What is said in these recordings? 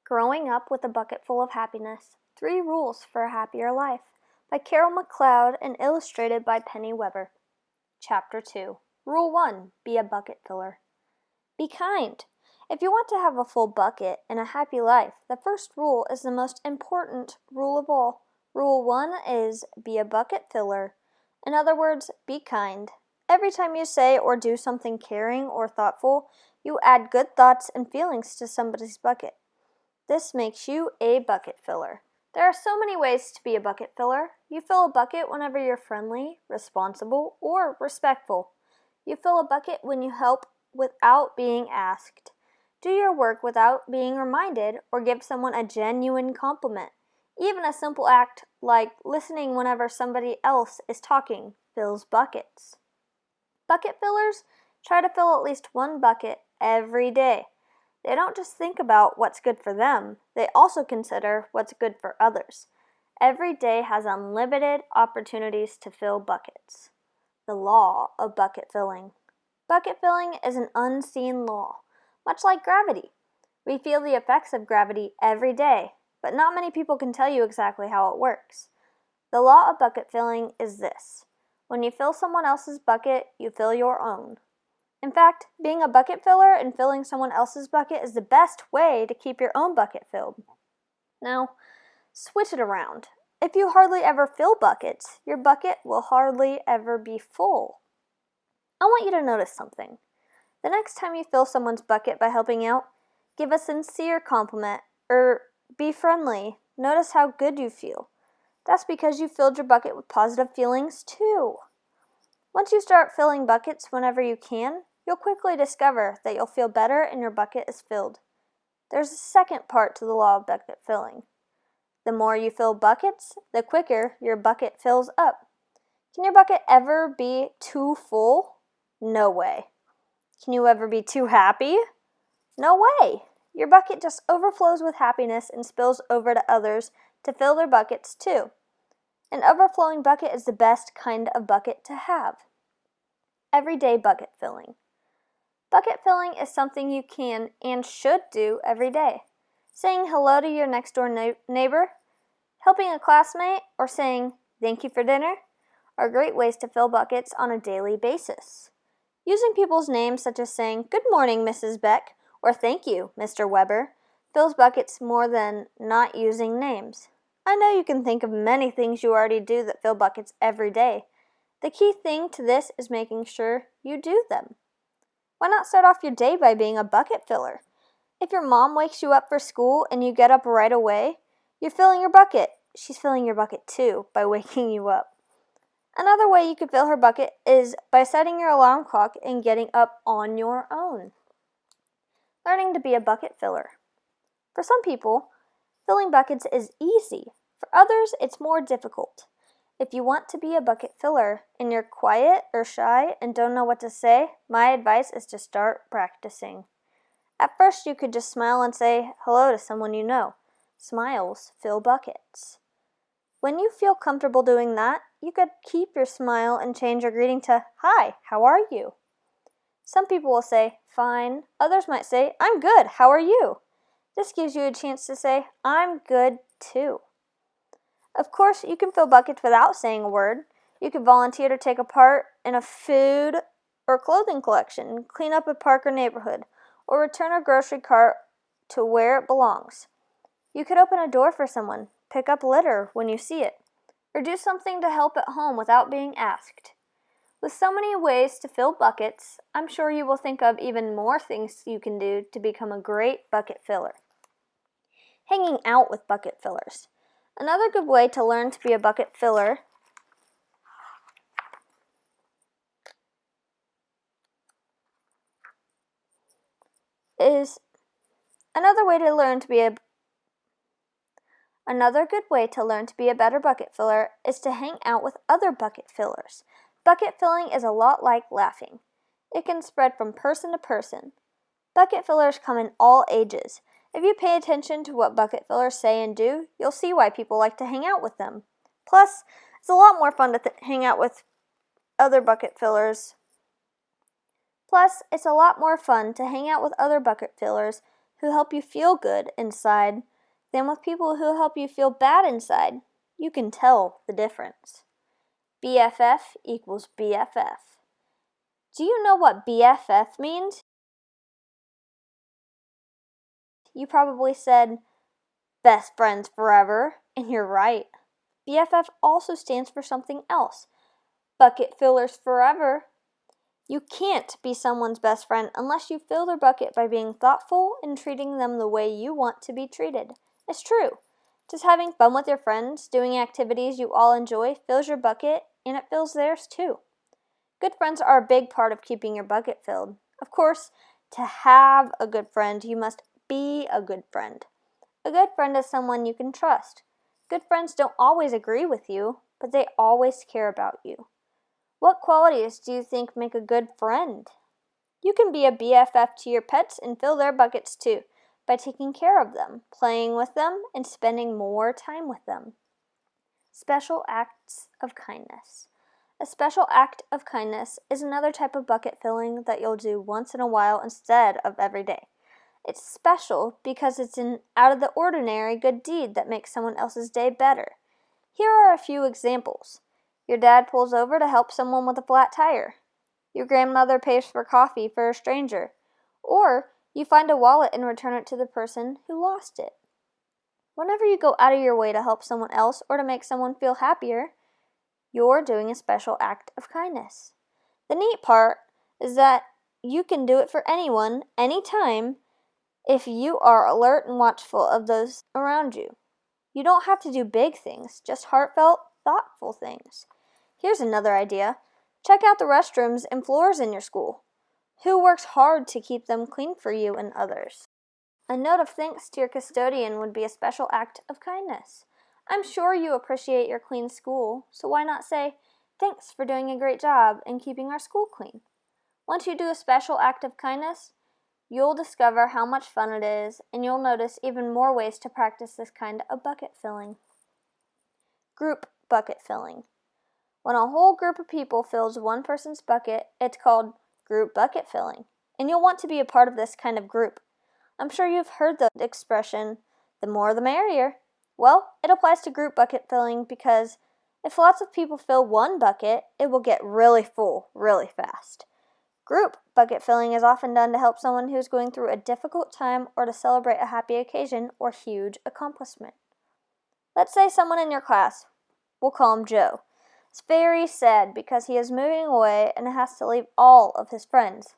Growing Up with a Bucket Full of Happiness, 3 Rules for a Happier Life by Carol McCloud and illustrated by Penny Weber. Chapter 2. Rule 1. Be a bucket filler. Be kind. If you want to have a full bucket and a happy life, the first rule is the most important rule of all. Rule 1 is be a bucket filler. In other words, be kind. Every time you say or do something caring or thoughtful, you add good thoughts and feelings to somebody's bucket. This makes you a bucket filler. There are so many ways to be a bucket filler. You fill a bucket whenever you're friendly, responsible, or respectful. You fill a bucket when you help without being asked. Do your work without being reminded or give someone a genuine compliment. Even a simple act like listening whenever somebody else is talking fills buckets. Bucket fillers try to fill at least one bucket every day. They don't just think about what's good for them, they also consider what's good for others. Every day has unlimited opportunities to fill buckets. The law of bucket filling. Bucket filling is an unseen law, much like gravity. We feel the effects of gravity every day, but not many people can tell you exactly how it works. The law of bucket filling is this. When you fill someone else's bucket, you fill your own. In fact, being a bucket filler and filling someone else's bucket is the best way to keep your own bucket filled. Now, switch it around. If you hardly ever fill buckets, your bucket will hardly ever be full. I want you to notice something. The next time you fill someone's bucket by helping out, give a sincere compliment or be friendly. Notice how good you feel. That's because you filled your bucket with positive feelings too. Once you start filling buckets whenever you can, you'll quickly discover that you'll feel better and your bucket is filled. There's a second part to the law of bucket filling. The more you fill buckets, the quicker your bucket fills up. Can your bucket ever be too full? No way. Can you ever be too happy? No way. Your bucket just overflows with happiness and spills over to others to fill their buckets too. An overflowing bucket is the best kind of bucket to have. Everyday bucket filling. Bucket filling is something you can and should do every day. Saying hello to your next door neighbor, helping a classmate, or saying thank you for dinner are great ways to fill buckets on a daily basis. Using people's names such as saying good morning, Mrs. Beck, or thank you, Mr. Weber, fills buckets more than not using names. I know you can think of many things you already do that fill buckets every day. The key thing to this is making sure you do them. Why not start off your day by being a bucket filler? If your mom wakes you up for school and you get up right away, you're filling your bucket. She's filling your bucket too by waking you up. Another way you could fill her bucket is by setting your alarm clock and getting up on your own. Learning to be a bucket filler. For some people, filling buckets is easy. For others, it's more difficult. If you want to be a bucket filler and you're quiet or shy and don't know what to say, my advice is to start practicing. At first, you could just smile and say hello to someone you know. Smiles fill buckets. When you feel comfortable doing that, you could keep your smile and change your greeting to, "Hi, how are you?" Some people will say, "Fine." Others might say, "I'm good, how are you?" This gives you a chance to say, "I'm good too." Of course, you can fill buckets without saying a word. You could volunteer to take a part in a food or clothing collection, clean up a park or neighborhood, or return a grocery cart to where it belongs. You could open a door for someone, pick up litter when you see it, or do something to help at home without being asked. With so many ways to fill buckets, I'm sure you will think of even more things you can do to become a great bucket filler. Hanging out with bucket fillers. Another good way to learn to be a bucket filler is Another good way to learn to be a better bucket filler is to hang out with other bucket fillers. Bucket filling is a lot like laughing. It can spread from person to person. Bucket fillers come in all ages. If you pay attention to what bucket fillers say and do, you'll see why people like to hang out with them. Plus, it's a lot more fun to hang out with other bucket fillers who help you feel good inside than with people who help you feel bad inside. You can tell the difference. BFF equals BFF. Do you know what BFF means? You probably said best friends forever, and you're right. BFF also stands for something else. Bucket fillers forever. You can't be someone's best friend unless you fill their bucket by being thoughtful and treating them the way you want to be treated. It's true. Just having fun with your friends, doing activities you all enjoy, fills your bucket, and it fills theirs too. Good friends are a big part of keeping your bucket filled. Of course, to have a good friend, you must be a good friend. A good friend is someone you can trust. Good friends don't always agree with you, but they always care about you. What qualities do you think make a good friend? You can be a BFF to your pets and fill their buckets too, by taking care of them, playing with them, and spending more time with them. Special acts of kindness. A special act of kindness is another type of bucket filling that you'll do once in a while instead of every day. It's special because it's an out-of-the-ordinary good deed that makes someone else's day better. Here are a few examples. Your dad pulls over to help someone with a flat tire. Your grandmother pays for coffee for a stranger. Or you find a wallet and return it to the person who lost it. Whenever you go out of your way to help someone else or to make someone feel happier, you're doing a special act of kindness. The neat part is that you can do it for anyone, anytime, if you are alert and watchful of those around you. You don't have to do big things, just heartfelt, thoughtful things. Here's another idea. Check out the restrooms and floors in your school. Who works hard to keep them clean for you and others? A note of thanks to your custodian would be a special act of kindness. I'm sure you appreciate your clean school, so why not say, thanks for doing a great job and keeping our school clean? Once you do a special act of kindness, you'll discover how much fun it is, and you'll notice even more ways to practice this kind of bucket filling. Group bucket filling. When a whole group of people fills one person's bucket, it's called group bucket filling, and you'll want to be a part of this kind of group. I'm sure you've heard the expression, the more the merrier. Well, it applies to group bucket filling because if lots of people fill one bucket, it will get really full really fast. Group bucket filling is often done to help someone who's going through a difficult time or to celebrate a happy occasion or huge accomplishment. Let's say someone in your class, we'll call him Joe. It's very sad because he is moving away and has to leave all of his friends.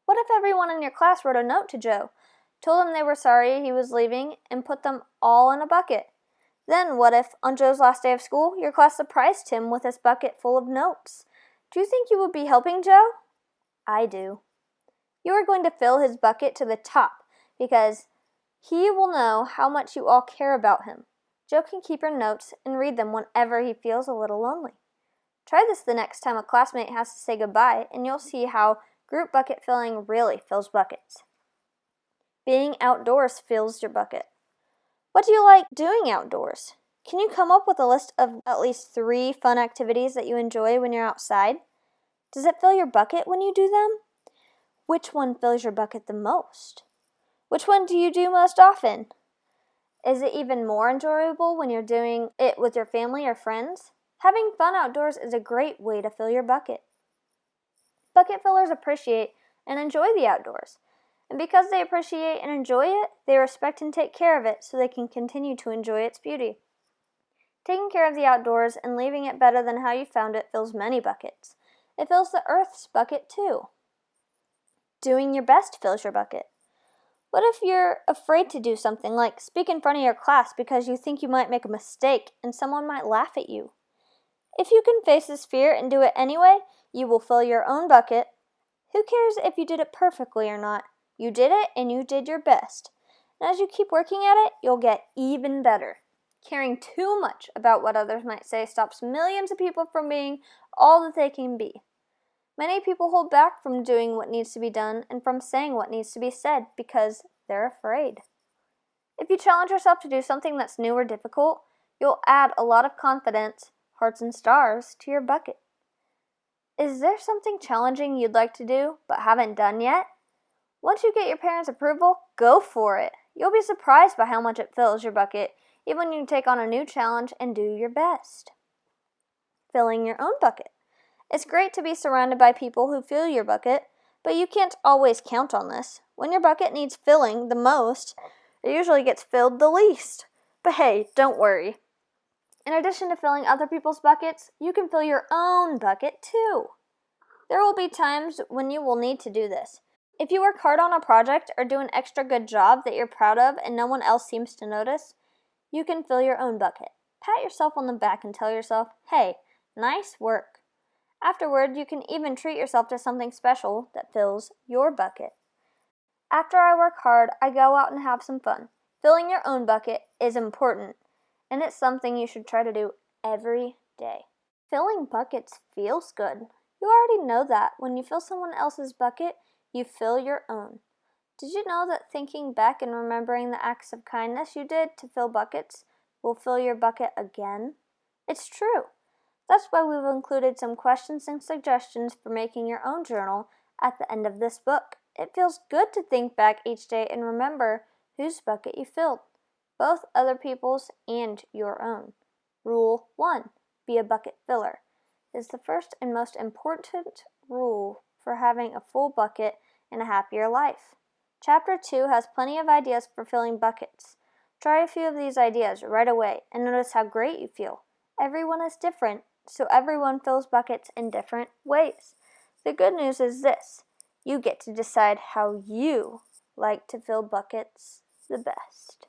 What if everyone in your class wrote a note to Joe, told him they were sorry he was leaving, and put them all in a bucket? Then what if, on Joe's last day of school, your class surprised him with his bucket full of notes? Do you think you would be helping Joe? I do. You are going to fill his bucket to the top because he will know how much you all care about him. Joe can keep your notes and read them whenever he feels a little lonely. Try this the next time a classmate has to say goodbye, and you'll see how group bucket filling really fills buckets. Being outdoors fills your bucket. What do you like doing outdoors? Can you come up with a list of at least 3 fun activities that you enjoy when you're outside? Does it fill your bucket when you do them? Which one fills your bucket the most? Which one do you do most often? Is it even more enjoyable when you're doing it with your family or friends? Having fun outdoors is a great way to fill your bucket. Bucket fillers appreciate and enjoy the outdoors. And because they appreciate and enjoy it, they respect and take care of it so they can continue to enjoy its beauty. Taking care of the outdoors and leaving it better than how you found it fills many buckets. It fills the earth's bucket too. Doing your best fills your bucket. What if you're afraid to do something like speak in front of your class because you think you might make a mistake and someone might laugh at you? If you can face this fear and do it anyway, you will fill your own bucket. Who cares if you did it perfectly or not? You did it and you did your best. And as you keep working at it, you'll get even better. Caring too much about what others might say stops millions of people from being all that they can be. Many people hold back from doing what needs to be done and from saying what needs to be said because they're afraid. If you challenge yourself to do something that's new or difficult, you'll add a lot of confidence, hearts and stars, to your bucket. Is there something challenging you'd like to do but haven't done yet? Once you get your parents' approval, go for it. You'll be surprised by how much it fills your bucket, even when you take on a new challenge and do your best. Filling your own bucket. It's great to be surrounded by people who fill your bucket, but you can't always count on this. When your bucket needs filling the most, it usually gets filled the least. But hey, don't worry. In addition to filling other people's buckets, you can fill your own bucket too. There will be times when you will need to do this. If you work hard on a project or do an extra good job that you're proud of and no one else seems to notice, you can fill your own bucket. Pat yourself on the back and tell yourself, hey, nice work. Afterward, you can even treat yourself to something special that fills your bucket. After I work hard, I go out and have some fun. Filling your own bucket is important, and it's something you should try to do every day. Filling buckets feels good. You already know that. When you fill someone else's bucket, you fill your own. Did you know that thinking back and remembering the acts of kindness you did to fill buckets will fill your bucket again? It's true. That's why we've included some questions and suggestions for making your own journal at the end of this book. It feels good to think back each day and remember whose bucket you filled, both other people's and your own. Rule 1, be a bucket filler, is the first and most important rule for having a full bucket and a happier life. Chapter 2 has plenty of ideas for filling buckets. Try a few of these ideas right away and notice how great you feel. Everyone is different, so everyone fills buckets in different ways. The good news is this: you get to decide how you like to fill buckets the best.